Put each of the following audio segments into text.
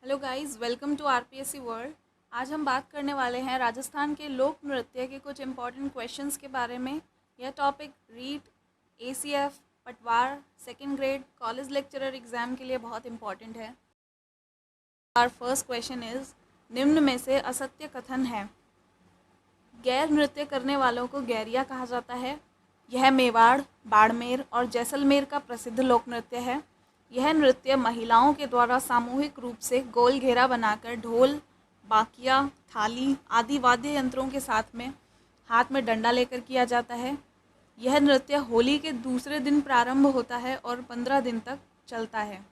Hello guys, welcome to RPSC world. आज हम बात करने वाले हैं राजस्थान के लोक नृत्य के कुछ इम्पॉर्टेंट क्वेश्चंस के बारे में। यह टॉपिक रीट, एसीएफ, पटवार, second grade, college lecturer exam के लिए बहुत इम्पॉर्टेंट है। आवर फर्स्ट क्वेश्चन इज़, निम्न में से असत्य कथन है। गैर नृत्य करने वालों को गैरिया कहा जाता है। यह मेवाड़, बाड़मेर और जैसलमेर का प्रसिद्ध लोक नृत्य है। यह नृत्य महिलाओं के द्वारा सामूहिक रूप से गोल घेरा बनाकर ढोल, बाकिया, थाली आदि वाद्य यंत्रों के साथ में हाथ में डंडा लेकर किया जाता है। यह नृत्य होली के दूसरे दिन प्रारंभ होता है और 15 दिन तक चलता है।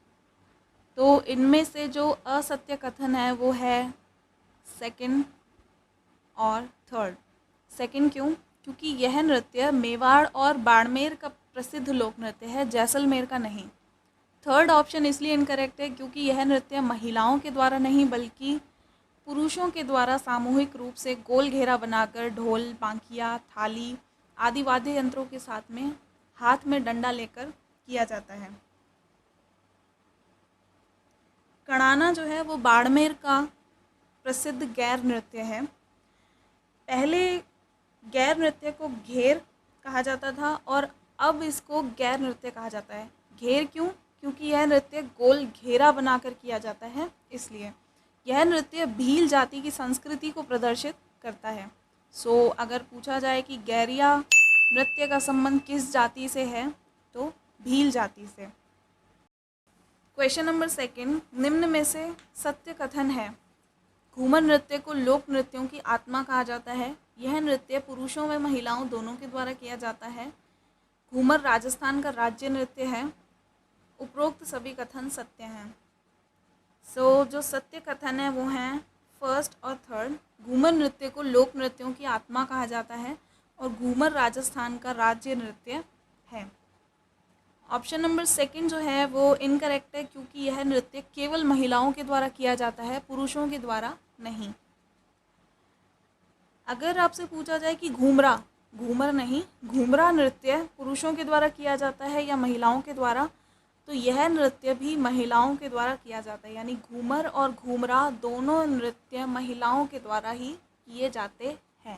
तो इनमें से जो असत्य कथन है वो है सेकंड और थर्ड। सेकंड क्यों? क्योंकि यह नृत्य मेवाड़ और बाड़मेर का प्रसिद्ध लोक नृत्य है, जैसलमेर का नहीं। थर्ड ऑप्शन इसलिए इनकरेक्ट है क्योंकि यह नृत्य महिलाओं के द्वारा नहीं बल्कि पुरुषों के द्वारा सामूहिक रूप से गोल घेरा बनाकर ढोल, बांकिया, थाली आदि वाद्य यंत्रों के साथ में हाथ में डंडा लेकर किया जाता है। कड़ाना जो है वो बाड़मेर का प्रसिद्ध गैर नृत्य है। पहले गैर नृत्य को घेर कहा जाता था और अब इसको गैर नृत्य कहा जाता है। घेर क्यों? क्योंकि यह नृत्य गोल घेरा बनाकर किया जाता है, इसलिए यह नृत्य भील जाति की संस्कृति को प्रदर्शित करता है। अगर पूछा जाए कि गैरिया नृत्य का संबंध किस जाति से है, तो भील जाति से। क्वेश्चन नंबर सेकंड, निम्न में से सत्य कथन है। घूमर नृत्य को लोक नृत्यों की आत्मा कहा जाता है। यह नृत्य पुरुषों व महिलाओं दोनों के द्वारा किया जाता है। घूमर राजस्थान का राज्य नृत्य है। उपरोक्त सभी कथन सत्य हैं। जो सत्य कथन है वो हैं फर्स्ट और थर्ड। घूमर नृत्य को लोक नृत्यों की आत्मा कहा जाता है और घूमर राजस्थान का राज्य नृत्य है। ऑप्शन नंबर सेकंड जो है वो इनकरेक्ट है क्योंकि यह नृत्य केवल महिलाओं के द्वारा किया जाता है, पुरुषों के द्वारा नहीं। अगर आपसे पूछा जाए कि घूमर नहीं, घूमरा नृत्य पुरुषों के द्वारा किया जाता है या महिलाओं के द्वारा, तो यह नृत्य भी महिलाओं के द्वारा किया जाता है। यानी घूमर और घूमरा दोनों नृत्य महिलाओं के द्वारा ही किए जाते हैं।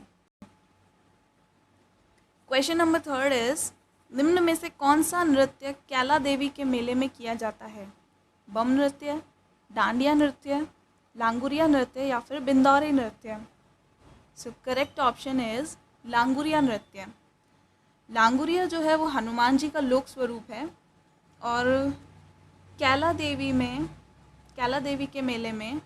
क्वेश्चन नंबर थर्ड इज, निम्न में से कौन सा नृत्य कैला देवी के मेले में किया जाता है? बम नृत्य, डांडिया नृत्य, लांगुरिया नृत्य या फिर बिंदौरी नृत्य? करेक्ट ऑप्शन इज लांगुरिया नृत्य। लांगुरिया जो है वो हनुमान जी का लोक स्वरूप है और कैला देवी के मेले में,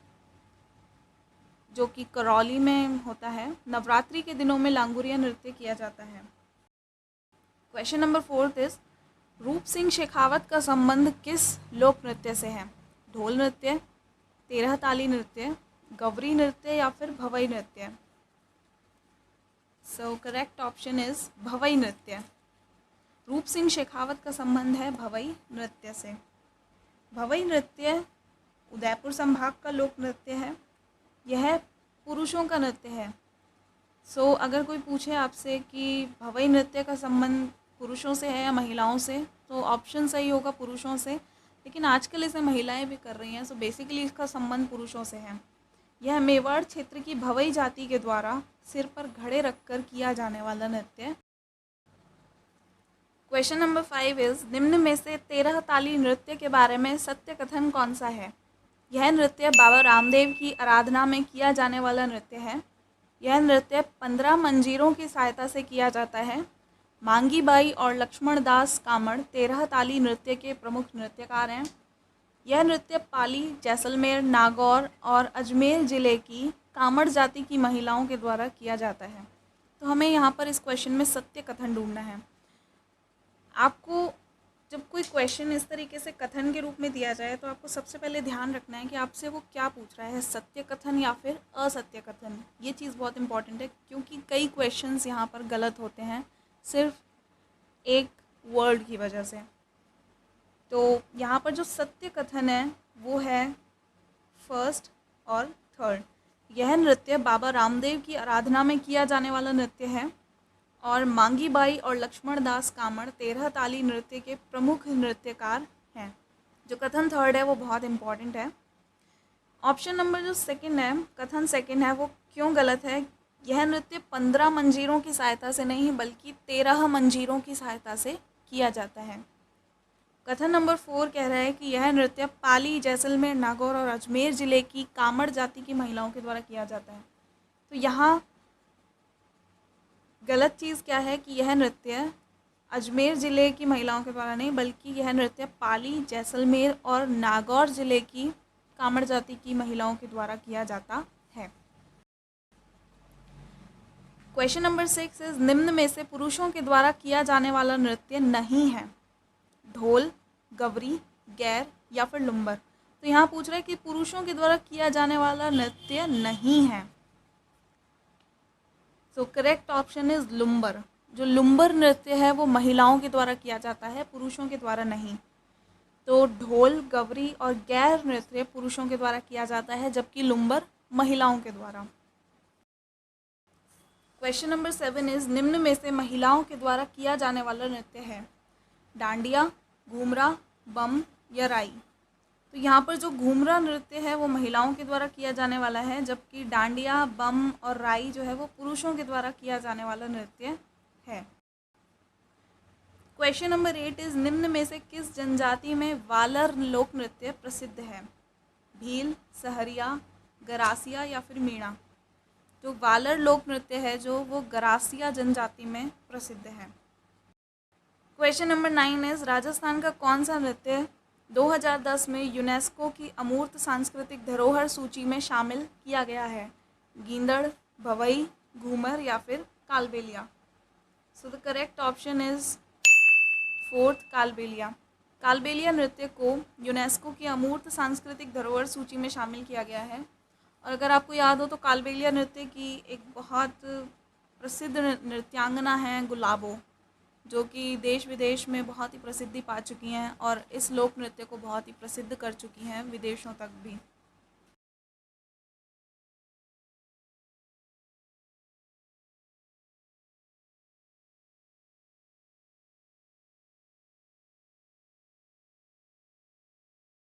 जो कि करौली में होता है, नवरात्रि के दिनों में लांगुरिया नृत्य किया जाता है। क्वेश्चन नंबर फोर्थ इज, रूप सिंह शेखावत का संबंध किस लोक नृत्य से है? ढोल नृत्य, तेरह ताली नृत्य, गवरी नृत्य या फिर भवई नृत्य? करेक्ट ऑप्शन इज भवई नृत्य। रूप सिंह शेखावत का संबंध है भवई नृत्य से। भवई नृत्य उदयपुर संभाग का लोक नृत्य है। यह पुरुषों का नृत्य है। अगर कोई पूछे आपसे कि भवई नृत्य का संबंध पुरुषों से है या महिलाओं से, तो ऑप्शन सही होगा पुरुषों से, लेकिन आजकल इसे महिलाएं भी कर रही हैं। बेसिकली इसका संबंध पुरुषों से है। यह मेवाड़ क्षेत्र की भवई जाति के द्वारा सिर पर घड़े रखकर किया जाने वाला नृत्य। क्वेश्चन नंबर 5 इज, निम्न में से 13 ताली नृत्य के बारे में सत्य कथन कौन सा है? यह नृत्य बाबा रामदेव की आराधना में किया जाने वाला नृत्य है। यह नृत्य 15 मंजीरों की सहायता से किया जाता है। मांगी बाई और लक्ष्मण दास कामड़ 13 ताली नृत्य के प्रमुख नृत्यकार हैं। यह नृत्य पाली, जैसलमेर, नागौर और अजमेर ज़िले की कामड़ जाति की महिलाओं के द्वारा किया जाता है। तो हमें यहाँ पर इस क्वेश्चन में सत्य कथन ढूंढना है। आपको जब कोई क्वेश्चन इस तरीके से कथन के रूप में दिया जाए तो आपको सबसे पहले ध्यान रखना है कि आपसे वो क्या पूछ रहा है, सत्य कथन या फिर असत्य कथन। ये चीज़ बहुत इंपॉर्टेंट है क्योंकि कई क्वेश्चंस यहाँ पर गलत होते हैं सिर्फ एक वर्ड की वजह से। तो यहाँ पर जो सत्य कथन है वो है फर्स्ट और थर्ड। यह नृत्य बाबा रामदेव की आराधना में किया जाने वाला नृत्य है और मांगी बाई और लक्ष्मण दास कामड़ 13 ताली नृत्य के प्रमुख नृत्यकार हैं। जो कथन थर्ड है वो बहुत इम्पॉर्टेंट है। ऑप्शन नंबर जो सेकंड है, कथन सेकंड है, वो क्यों गलत है? यह नृत्य 15 मंजीरों की सहायता से नहीं बल्कि 13 मंजीरों की सहायता से किया जाता है। कथन नंबर 4 कह रहा है कि यह नृत्य पाली, जैसलमेर, नागौर और अजमेर जिले की कामड़ जाति की महिलाओं के द्वारा किया जाता है। तो यहाँ गलत चीज़ क्या है कि यह नृत्य अजमेर ज़िले की महिलाओं के द्वारा नहीं बल्कि यह नृत्य पाली, जैसलमेर और नागौर ज़िले की कामड़ जाति की महिलाओं के द्वारा किया जाता है। क्वेश्चन नंबर 6 इज निम्न में से पुरुषों के द्वारा किया जाने वाला नृत्य नहीं है? ढोल, गवरी, गैर या फिर लुम्बर। तो यहाँ पूछ रहा है कि पुरुषों के द्वारा किया जाने वाला नृत्य नहीं है। So correct option is lumbar. जो लुम्बर नृत्य है वो महिलाओं के द्वारा किया जाता है, पुरुषों के द्वारा नहीं। तो ढोल, गवरी और गैर नृत्य पुरुषों के द्वारा किया जाता है, जबकि लुम्बर महिलाओं के द्वारा। क्वेश्चन नंबर 7 इज निम्न में से महिलाओं के द्वारा किया जाने वाला नृत्य है? डांडिया, घूमरा, बम या राई। तो यहाँ पर जो घूमरा नृत्य है वो महिलाओं के द्वारा किया जाने वाला है, जबकि डांडिया, बम और राई जो है वो पुरुषों के द्वारा किया जाने वाला नृत्य है। क्वेश्चन नंबर 8 इज निम्न में से किस जनजाति में वालर लोक नृत्य प्रसिद्ध है? भील, सहरिया, गरासिया या फिर मीणा। जो वालर लोक नृत्य है जो वो गरासिया जनजाति में प्रसिद्ध है। क्वेश्चन नंबर 9 इज राजस्थान का कौन सा नृत्य 2010 में यूनेस्को की अमूर्त सांस्कृतिक धरोहर सूची में शामिल किया गया है? गींदड़, भवई, घूमर या फिर Kalbelia. So the correct option is 4th, Kalbelia. Kalbelia नृत्य को यूनेस्को की अमूर्त सांस्कृतिक धरोहर सूची में शामिल किया गया है। और अगर आपको याद हो तो कालबेलिया नृत्य की एक बहुत प्रसिद्ध नृत्यांगना है गुलाबो, जो कि देश विदेश में बहुत ही प्रसिद्धि पा चुकी हैं और इस लोक नृत्य को बहुत ही प्रसिद्ध कर चुकी हैं विदेशों तक भी।